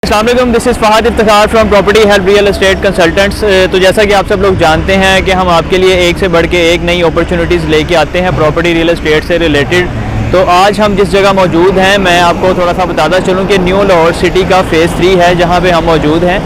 अस्सलाम वालेकुम, this is Fahad Iftikhar from property help real estate consultants. तो जैसा कि आप सब लोग जानते हैं कि हम आपके लिए एक से बढ़ के एक नई अपॉर्चुनिटीज़ लेके आते हैं प्रॉपर्टी रियल एस्टेट से रिलेटेड। तो आज हम जिस जगह मौजूद हैं, मैं आपको थोड़ा सा बताता चलूँ कि न्यू लाहौर सिटी का फ़ेज़ 3 है जहाँ पे हम मौजूद हैं।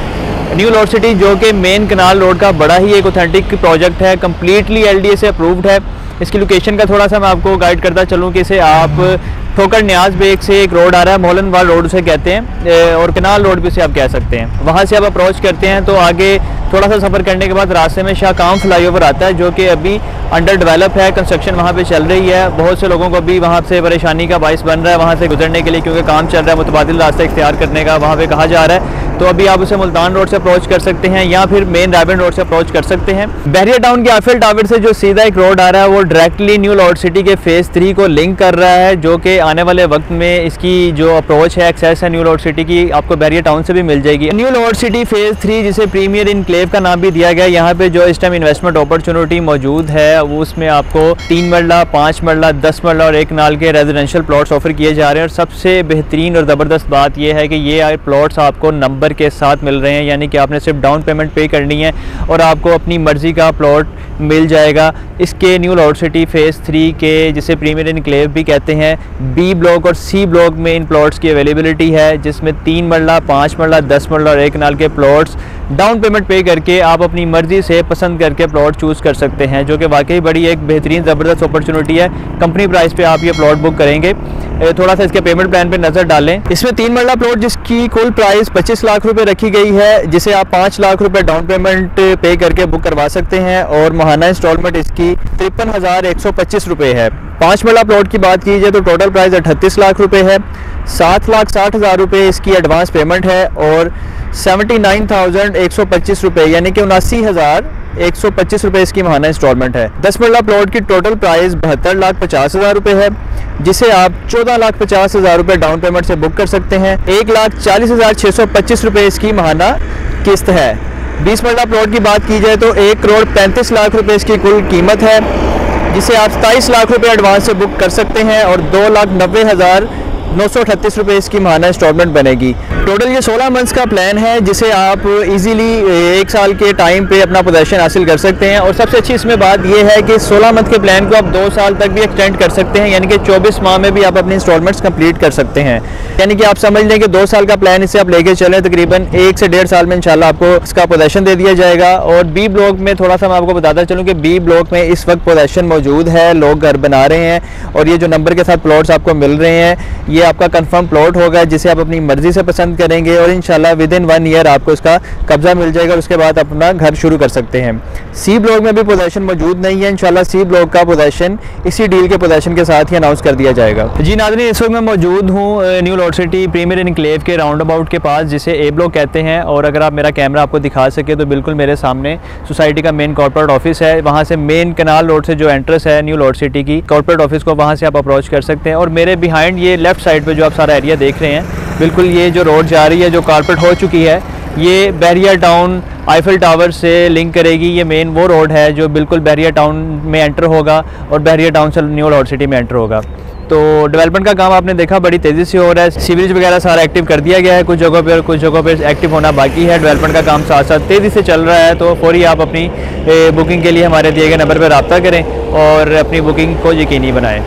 न्यू लाहौर सिटी जो कि मेन कनाल रोड का बड़ा ही एक ऑथेंटिक प्रोजेक्ट है, कम्प्लीटली LDA से अप्रूव्ड है। इसकी लोकेशन का थोड़ा सा मैं आपको गाइड करता चलूँ कि इसे आप ठोकर न्याज बेग से एक रोड आ रहा है, मोहलनवाल रोड से कहते हैं, और कनाल रोड भी से आप कह सकते हैं। वहाँ से आप अप्रोच करते हैं तो आगे थोड़ा सा सफ़र करने के बाद रास्ते में शाहकाम फ्लाईओवर आता है जो कि अभी अंडर डेवलप है, कंस्ट्रक्शन वहाँ पे चल रही है। बहुत से लोगों को भी वहाँ से परेशानी का बाइस बन रहा है वहाँ से गुजरने के लिए, क्योंकि काम चल रहा है मुतबादिल रास्ता इख्तियार करने का वहाँ पे कहा जा रहा है। तो अभी आप उसे मुल्तान रोड से अप्रोच कर सकते हैं या फिर मेन रायबन रोड से अप्रोच कर सकते हैं। बहरिया टाउन के आईफिल टावर से जो सीधा एक रोड आ रहा है वो डायरेक्टली न्यू लाहौर सिटी के फ़ेज़ 3 को लिंक कर रहा है, जो कि आने वाले वक्त में इसकी जो अप्रोच है, एक्सेस है न्यू लाहौर सिटी की, आपको बहरिया टाउन से भी मिल जाएगी। न्यू लाहौर सिटी फ़ेज़ 3 जिसे प्रीमियर इनक्लेव का नाम भी दिया गया, यहाँ पे जो इस टाइम इन्वेस्टमेंट अपॉर्चुनिटी मौजूद है वो उसमें आपको 3 मरला, 5 मरला, 10 मरला और 1 नाल के रेजिडेंशियल प्लॉट्स ऑफर किए जा रहे हैं। और सबसे बेहतरीन और ज़बरदस्त बात यह है कि ये प्लॉट्स आपको नंबर के साथ मिल रहे हैं, यानी कि आपने सिर्फ डाउन पेमेंट पे करनी है और आपको अपनी मर्ज़ी का प्लॉट मिल जाएगा। इसके न्यू लाहौर सिटी फ़ेज़ 3 के जिसे प्रीमियर इनक्लेव भी कहते हैं, B ब्लॉक और C ब्लॉक में इन प्लॉट्स की अवेलेबिलिटी है, जिसमें 3 मरला, 5 मरला, 10 मरला और 1 नाल के प्लॉट्स डाउन पेमेंट पे करके आप अपनी मर्ज़ी से पसंद करके प्लॉट चूज़ कर सकते हैं, जो कि वाकई बड़ी एक बेहतरीन ज़बरदस्त अपॉर्चुनिटी है। कंपनी प्राइस पे आप ये प्लॉट बुक करेंगे। थोड़ा सा इसके पेमेंट प्लान पे नज़र डालें। इसमें 3 मरला प्लॉट जिसकी कुल प्राइस 25 लाख रुपए रखी गई है, जिसे आप 5 लाख रुपए डाउन पेमेंट पे करके बुक करवा सकते हैं और माहाना इंस्टॉलमेंट इसकी 53,125 रुपये है। 5 मरला प्लॉट की बात की जाए तो टोटल प्राइस 38 लाख रुपए है। 7,60,000 रुपये इसकी एडवांस पेमेंट है और 79,125 रुपये यानी कि 79,125 रुपये इसकी माहाना इंस्टॉलमेंट है। 10 मरला प्लॉट की टोटल प्राइस 72,50,000 रुपये है, जिसे आप 14,50,000 रुपये डाउन पेमेंट से बुक कर सकते हैं। 1,40,625 रुपये इसकी माहाना किस्त है। 20 मरला प्लॉट की बात की जाए तो 1,35,00,000 रुपये इसकी कुल कीमत है, जिसे आप 27 लाख रुपये एडवांस से बुक कर सकते हैं और 2,90,938 रुपये इसकी माहाना इंस्टॉलमेंट बनेगी। टोटल ये 16 मंथ्स का प्लान है, जिसे आप इजीली 1 साल के टाइम पे अपना पोजेशन हासिल कर सकते हैं। और सबसे अच्छी इसमें बात ये है कि 16 मंथ के प्लान को आप 2 साल तक भी एक्सटेंड कर सकते हैं, यानी कि 24 माह में भी आप अपनी इंस्टॉलमेंट्स कंप्लीट कर सकते हैं। यानी कि आप समझ लें कि 2 साल का प्लान इसे आप लेके चलें, तकरीबन 1 से 1.5 साल में इंशाल्लाह आपको इसका पोजेशन दे दिया जाएगा। और B ब्लॉक में थोड़ा सा मैं आपको बताता चलूँ कि B ब्लॉक में इस वक्त पोजेशन मौजूद है, लोग घर बना रहे हैं और ये जो नंबर के साथ प्लॉट्स आपको मिल रहे हैं ये आपका कंफर्म प्लॉट होगा, जिसे आप अपनी मर्जी से पसंद करेंगे और इंशाल्लाह विद इन 1 ईयर आपको इसका कब्जा मिल जाएगा और उसके बाद अपना घर शुरू कर सकते हैं। C ब्लॉक में भी पोजेशन मौजूद नहीं है, इंशाल्लाह C ब्लॉक का पोजेशन इसी डील के पोजेशन के साथ ही अनाउंस कर दिया जाएगा। जी नाज़रीन, इस वक्त मैं मौजूद हूँ new Lahore city premier enclave के राउंड अबाउट के पास, जिसे A ब्लॉक कहते हैं। और अगर आप मेरा कैमरा आपको दिखा सके तो बिल्कुल मेरे सामने सोसाइटी का मेन कॉर्पोरेट ऑफिस है। वहाँ से मेन कनाल रोड से जो एंट्रेंस है न्यू लाहौर सिटी की कॉर्पोरेट ऑफिस को, वहाँ से आप अप्रोच कर सकते हैं। और मेरे बिहाइंड ये लेफ्ट साइड पे जो आप सारा एरिया देख रहे हैं, बिल्कुल ये जो रोड जा रही है जो कारपेट हो चुकी है, ये बहरिया टाउन आईफिल टावर से लिंक करेगी। ये मेन वो रोड है जो बिल्कुल बहरिया टाउन में एंटर होगा और बहरिया टाउन से न्यू लाहौर सिटी में एंटर होगा। तो डेवलपमेंट का काम आपने देखा बड़ी तेज़ी से हो रहा है, सीवरेज वगैरह सारा एक्टिव कर दिया गया है कुछ जगहों पे और कुछ जगहों पे एक्टिव होना बाकी है। डेवलपमेंट का काम साथ साथ तेज़ी से चल रहा है। तो फौरी आप अपनी बुकिंग के लिए हमारे दिए गए नंबर पर रब्ता करें और अपनी बुकिंग को यकीनी बनाएं।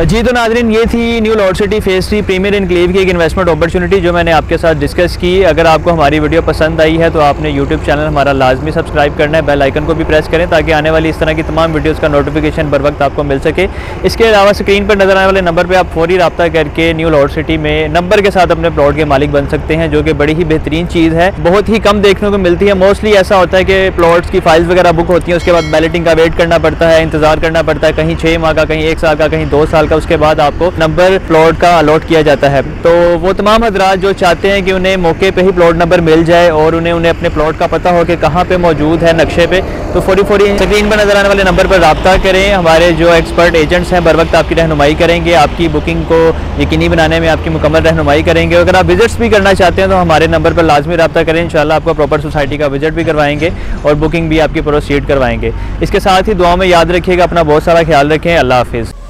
जी तो नाज़रीन, ये थी new Lahore city phase 3 premier enclave की एक इन्वेस्टमेंट अपॉर्चुनिटी जो मैंने आपके साथ डिस्कस की। अगर आपको हमारी वीडियो पसंद आई है तो आपने यूट्यूब चैनल हमारा लाजमी सब्सक्राइब करना है, बेल आइकन को भी प्रेस करें ताकि आने वाली इस तरह की तमाम वीडियोज़ का नोटिफिकेशन बर वक्त आपको मिल सके। इसके अलावा स्क्रीन पर नजर आने वाले नंबर पर आप फौरी रब्ता करके न्यू लाहौर सिटी में नंबर के साथ अपने प्लॉट के मालिक बन सकते हैं, जो कि बड़ी ही बेहतरीन चीज़ है, बहुत ही कम देखने को मिलती है। मोस्टली ऐसा होता है कि प्लॉट्स की फाइल्स वगैरह बुक होती हैं, उसके बाद बैलेटिंग का वेट करना पड़ता है, इंतज़ार करना पड़ता है, कहीं 6 माह का, कहीं 1 साल का, कहीं 2 साल का, उसके बाद आपको नंबर प्लॉट का अलॉट किया जाता है। तो वो तमाम हजरात जो चाहते हैं कि उन्हें मौके पे ही प्लॉट नंबर मिल जाए और उन्हें अपने प्लॉट का पता हो कि कहाँ पे मौजूद है नक्शे पे, तो फौरी स्क्रीन पर नजर आने वाले नंबर पर रब्ता करें। हमारे जो एक्सपर्ट एजेंट्स हैं बर वक्त आपकी रहनुमाई करेंगे, आपकी बुकिंग को यकीनी बनाने में आपकी मुकम्मल रहनुमाई करेंगे। अगर आप विजिट्स भी करना चाहते हैं तो हमारे नंबर पर लाजमी रब्ता करें, इंशाल्लाह आपको प्रॉपर सोसाइटी का विजिट भी करवाएंगे और बुकिंग भी आपकी प्रोसीड करवाएंगे। इसके साथ ही दुआ में याद रखिएगा, अपना बहुत सारा ख्याल रखें। अल्लाह हाफिज़।